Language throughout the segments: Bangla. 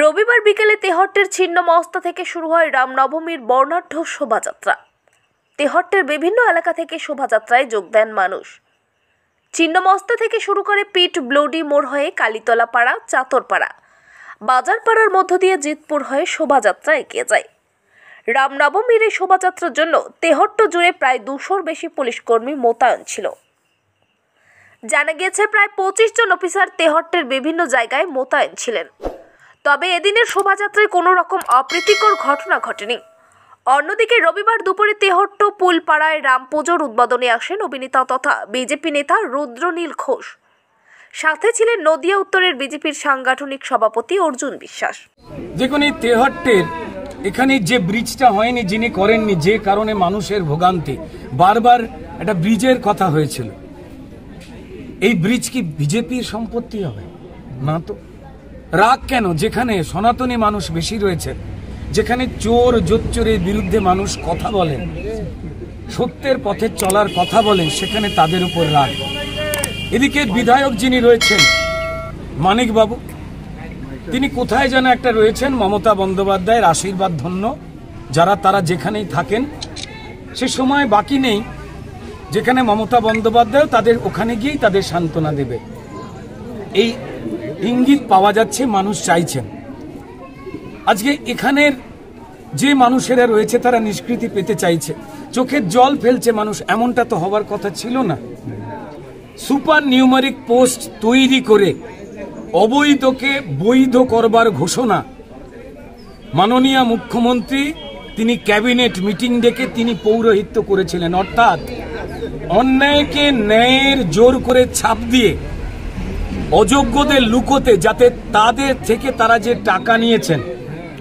রবিবার বিকেলে তেহট্টের ছিন্নমস্তা থেকে শুরু হয় রামনবমীর বর্ণাঢ্য শোভাযাত্রা। তেহট্টের বিভিন্ন এলাকা থেকে শোভাযাত্রায় যোগ দেন মানুষ। ছিন্নমস্তা থেকে শুরু করে পিট ব্লডি মোড় হয়ে কালীতলা পাড়া, চাতরপাড়া, বাজারপাড়ার মধ্য দিয়ে জিতপুর হয়ে শোভাযাত্রা এগিয়ে যায়। রামনবমীর এই শোভাযাত্রার জন্য তেহট্ট জুড়ে প্রায় 200-র বেশি পুলিশ কর্মী মোতায়েন ছিল। জানা গিয়েছে প্রায় 25 জন অফিসার তেহট্টের বিভিন্ন জায়গায় মোতায়েন ছিলেন। তবে এদিনের শোভাযাত্রায় কোনো রকম অপ্রীতিকর ঘটনা ঘটেনি। অন্যদিকে রবিবার দুপুরে তেহট্ট পুলপাড়ায় রাম পুজোর উদ্বোধনে আসেন অভিনেতা তথা বিজেপি নেতা রুদ্রনীল ঘোষ। সাথে ছিলেন নদিয়া উত্তরের বিজেপির সাংগঠনিক সভাপতি অর্জুন বিশ্বাস। দেখুন, এই তেহট্টের এখানে যে ব্রিজটা হয়নি, যিনি করেননি, যে কারণে মানুষের ভোগান্তি, বারবার একটা ব্রিজের কথা হয়েছিল। এই ব্রিজ কি বিজেপির সম্পত্তি হবে? না তো। রাগ কেন? যেখানে সনাতনী মানুষ বেশি রয়েছে, যেখানে চোর জোচ্চোরের বিরুদ্ধে মানুষ কথা বলেন, সত্যের পথে চলার কথা বলেন, সেখানে তাদের উপর রাগ। এদিকে বিধায়ক যিনি রয়েছেন মানিক বাবু, তিনি কোথায় যেন একটা রয়েছেন, মমতা বন্দ্যোপাধ্যায়ের আশীর্বাদ ধন্য যারা, তারা যেখানেই থাকেন সে সময় বাকি নেই যেখানে মমতা বন্দ্যোপাধ্যায় তাদের ওখানে গিয়েই তাদের সান্ত্বনা দেবে। এই ইঙ্গিত পাওয়া যাচ্ছে, মানুষ চাইছেন। আজকে এখানের যে মানুষেরা রয়েছে তারা নিষ্কৃতি পেতে চাইছে, চোখের জল ফেলছে মানুষ। এমনটা তো হওয়ার কথা ছিল না। সুপার নিউমারিক পোস্ট তৈরি করে অবৈধকে বৈধ করবার ঘোষণা মাননীয় মুখ্যমন্ত্রী তিনি ক্যাবিনেট মিটিং ডেকে তিনি পৌরোহিত্য করেছিলেন। অর্থাৎ অন্যায়কে ন্যায়ের জোর করে ছাপ দিয়ে অযোগ্যদের লুকোতে, যাতে তাদের থেকে তারা যে টাকা নিয়েছেন,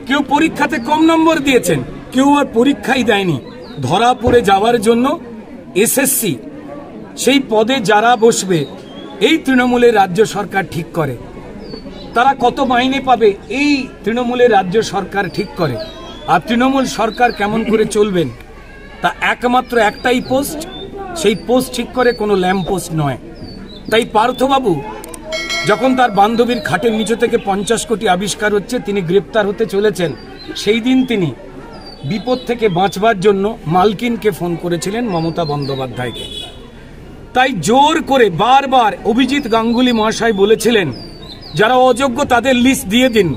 কেউ পরীক্ষাতে কম নম্বর দিয়েছেন, কেউ আর পরীক্ষাই দেয়নি, ধরা পড়ে যাওয়ার জন্য এসএসসি সেই পদে যারা বসবে এই তৃণমূলের রাজ্য সরকার ঠিক করে। তারা কত মাইনে পাবে এই তৃণমূলের রাজ্য সরকার ঠিক করে। আর তৃণমূল সরকার কেমন করে চলবেন তা একমাত্র একটাই পোস্ট, সেই পোস্ট ঠিক করে, কোনো ল্যাম্প পোস্ট নয়। তাই পার্থবাবু যখন তার বান্ধবীর খাটের নিচে থেকে 50 কোটি আবিষ্কার হচ্ছে, তিনি গ্রেপ্তার হতে চলেছেন, সেই দিন তিনি বিপদ থেকে বাঁচবার জন্য মালকিনকে ফোন করেছিলেন, মমতা বন্দ্যোপাধ্যায়কে। তাই জোর করে বারবার অভিজিৎ গাঙ্গুলি মহাশয় বলেছিলেন, যারা অযোগ্য তাদের লিস্ট দিয়ে দিন,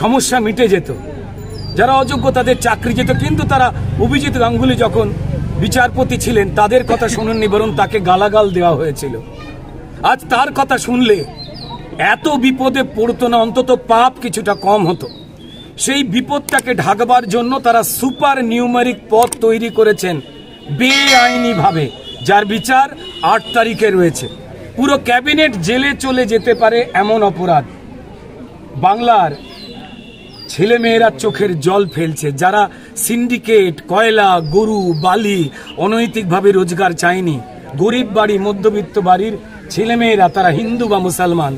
সমস্যা মিটে যেত। যারা অযোগ্য তাদের চাকরি যেত। কিন্তু তারা, অভিজিৎ গাঙ্গুলি যখন বিচারপতি ছিলেন, তাদের কথা শোনেননি, বরং তাকে গালাগাল দেওয়া হয়েছিল। আজ তার কথা শুনলে এত বিপদে পড়তো না, অন্তত পাপ কিছুটা কম হতো। সেই বিপদটাকে ঢাকবার জন্য তারা সুপার নিউমারিক পদ তৈরি করেছেন বেআইনি ভাবে, যার বিচার 8 তারিখে রয়েছে। পুরো ক্যাবিনেট জেলে চলে যেতে পারে এমন অপরাধ। বাংলার ছেলেমেয়েরা চোখের জল ফেলছে, যারা সিন্ডিকেট, কয়লা, গরু, বালি অনৈতিকভাবে রোজগার চায়নি, গরিব বাড়ি, মধ্যবিত্ত বাড়ির ছেলেমেয়েরা, তারা হিন্দু বা মুসলমান,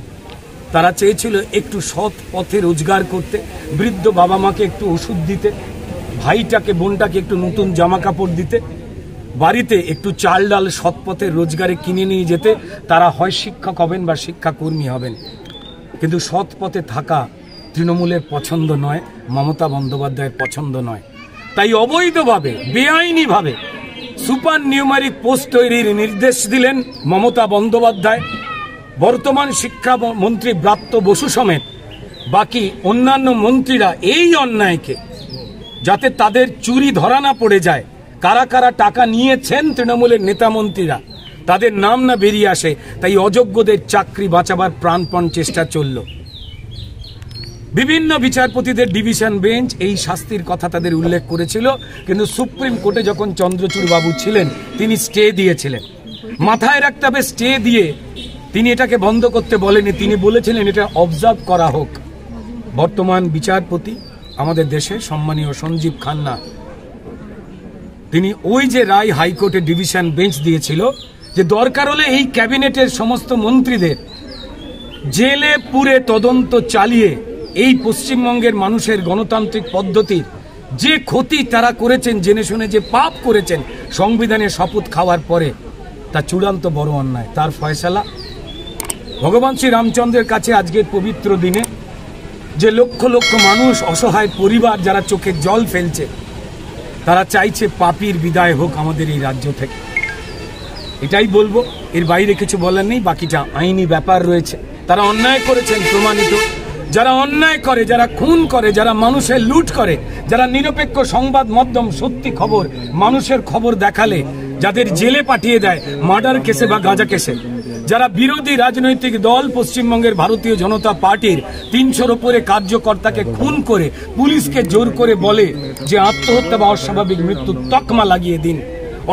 তারা চেয়েছিল একটু সৎ পথে রোজগার করতে, বৃদ্ধ বাবা মাকে একটু ওষুধ দিতে, ভাইটাকে বোনটাকে একটু নতুন জামা কাপড় দিতে, বাড়িতে একটু চাল ডাল সৎ পথে রোজগারে কিনে নিয়ে যেতে। তারা হয় শিক্ষক হবেন বা শিক্ষাকর্মী হবেন। কিন্তু সৎ পথে থাকা তৃণমূলের পছন্দ নয়, মমতা বন্দ্যোপাধ্যায়ের পছন্দ নয়। তাই অবৈধভাবে, বেআইনিভাবে সুপার নিউমারিক পোস্ট তৈরির নির্দেশ দিলেন মমতা বন্দ্যোপাধ্যায়। বর্তমান শিক্ষামন্ত্রী ব্রাত্য বসু সমেত বাকি অন্যান্য মন্ত্রীরা এই অন্যায়কে, যাতে তাদের চুরি ধরা না পড়ে যায়, কারা কারা টাকা নিয়েছেন তৃণমূলের নেতা মন্ত্রীরা, তাদের নাম না বেরিয়ে আসে, তাই অযোগ্যদের চাকরি বাঁচাবার প্রাণপণ চেষ্টা চলল। বিভিন্ন বিচারপতিদের ডিভিশন বেঞ্চ এই শাস্তির কথা তাদের উল্লেখ করেছিল, কিন্তু সুপ্রিম কোর্টে যখন চন্দ্রচূড় বাবু ছিলেন, তিনি স্টে দিয়েছিলেন। মাথায় রাখতে হবে, স্টে দিয়ে তিনি এটাকে বন্ধ করতে বলেনি, তিনি বলেছিলেন এটা অবজার্ভ করা হোক। বর্তমান বিচারপতি আমাদের দেশে সম্মানীয় সঞ্জীব খান্না, তিনি ওই যে রায় হাইকোর্টের ডিভিশন বেঞ্চ দিয়েছিল, যে দরকার হলে এই ক্যাবিনেটের সমস্ত মন্ত্রীদের জেলে পুরে তদন্ত চালিয়ে এই পশ্চিমবঙ্গের মানুষের গণতান্ত্রিক পদ্ধতির যে ক্ষতি তারা করেছেন, জেনে শুনে যে পাপ করেছেন সংবিধানের শপথ খাওয়ার পরে, তা চূড়ান্ত বড় অন্যায়। তার ফয়সালা ভগবান শ্রী রামচন্দ্রের কাছে আজকের পবিত্র দিনে যে লক্ষ লক্ষ মানুষ, অসহায় পরিবার যারা চোখের জল ফেলছে, তারা চাইছে পাপীর বিদায় হোক আমাদের এই রাজ্য থেকে। এটাই বলবো, এর বাইরে কিছু বলার নেই। বাকিটা আইনি ব্যাপার রয়েছে। তারা অন্যায় করেছেন, প্রমাণিত। যারা অন্যায় করে, যারা খুন করে, যারা মানুষের লুট করে, যারা নিরপেক্ষ সংবাদ মাধ্যম সত্যি খবর, মানুষের খবর দেখালে যাদের জেলে পাঠিয়ে দেয় মার্ডার কেসে বা গাঁজা কেসে, যারা বিরোধী রাজনৈতিক দল পশ্চিমবঙ্গের ভারতীয় জনতা পার্টির 300-র উপরে কার্যকর্তাকে খুন করে পুলিশকে জোর করে বলে যে আত্মহত্যা বা অস্বাভাবিক মৃত্যু তকমা লাগিয়ে দিন,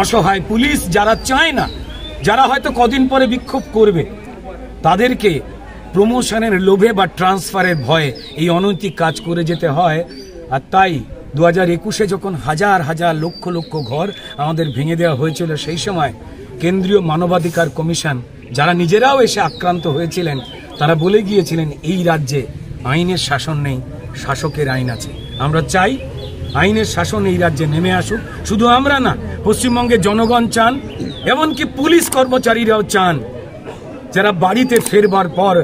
অসহায় পুলিশ যারা চায় না, যারা হয়তো কদিন পরে বিক্ষোভ করবে, তাদেরকে প্রমোশনের লোভে বা ট্রান্সফারের ভয়ে এই অনৈতিক কাজ করে যেতে হয়। আর তাই 2021-এ যখন হাজার হাজার লক্ষ লক্ষ ঘর আমাদের ভেঙে দেওয়া হয়েছিল, সেই সময় কেন্দ্রীয় মানবাধিকার কমিশন, যারা নিজেরাও এসে আক্রান্ত হয়েছিলেন, তারা বলে গিয়েছিলেন এই রাজ্যে আইনের শাসন নেই, শাসকের আইন আছে। আমরা চাই আইনের শাসন এই রাজ্যে নেমে আসুক। শুধু আমরা না, পশ্চিমবঙ্গের জনগণ চান, এমনকি পুলিশ কর্মচারীরাও চান, যারা বাড়িতে ফেরবার পর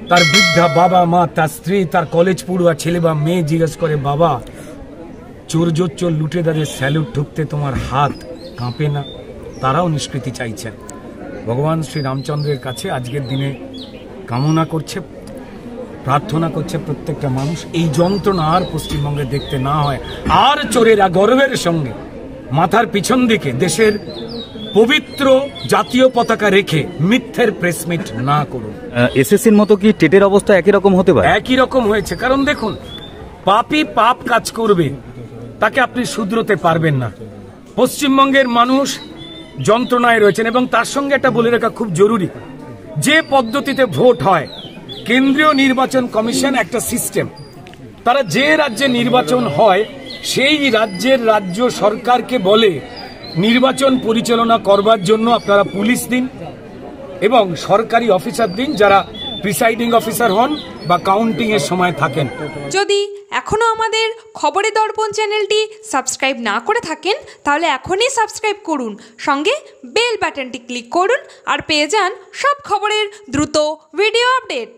তার বৃদ্ধা বাবা মা, তার স্ত্রী, তার কলেজ পড়ুয়া ছেলে বা মেয়ে জিজ্ঞেস করে, বাবা চোর জোচ্চোর লুটেদারের স্যালুট ঢুকতে তোমার হাত কাঁপে না? তারাও নিষ্কৃতি চাইছেন। ভগবান শ্রী রামচন্দ্রের কাছে আজকের দিনে কামনা করছে, প্রার্থনা করছে প্রত্যেকটা মানুষ এই যন্ত্রণা আর পশ্চিমবঙ্গে দেখতে না হয়। আর চোরেরা গর্বের সঙ্গে মাথার পিছন দিকে দেশের পবিত্র জাতীয় পতাকা রেখে মিথ্যের প্রেসমিট না করুন। এসএসসির মতো কি টেটের অবস্থা একই রকম হতে পারে? একই রকম হয়েছে। কারণ দেখুন, পাপী পাপ কাজ করবে, তাকে আপনি শুধরোতে পারবেন না। পশ্চিমবঙ্গের মানুষ যন্ত্রণায় রয়েছেন। এবং তার সঙ্গে একটা বলে রাখা খুব জরুরি, যে পদ্ধতিতে ভোট হয়, কেন্দ্রীয় নির্বাচন কমিশন একটা সিস্টেম, তারা যে রাজ্যে নির্বাচন হয় সেই রাজ্যের রাজ্য সরকারকে বলে নির্বাচন পরিচালনা করবার জন্য আপনারা পুলিশ দিন এবং সরকারি অফিসার দিন, যারা প্রিসাইডিং অফিসার হন বা কাউন্টিং এর সময় থাকেন। যদি এখনো আমাদের খবরের দর্পণ চ্যানেলটি সাবস্ক্রাইব না করে থাকেন, তাহলে এখনই সাবস্ক্রাইব করুন, সঙ্গে বেল বাটনটি ক্লিক করুন আর পেয়ে যান সব খবরের দ্রুত ভিডিও আপডেট।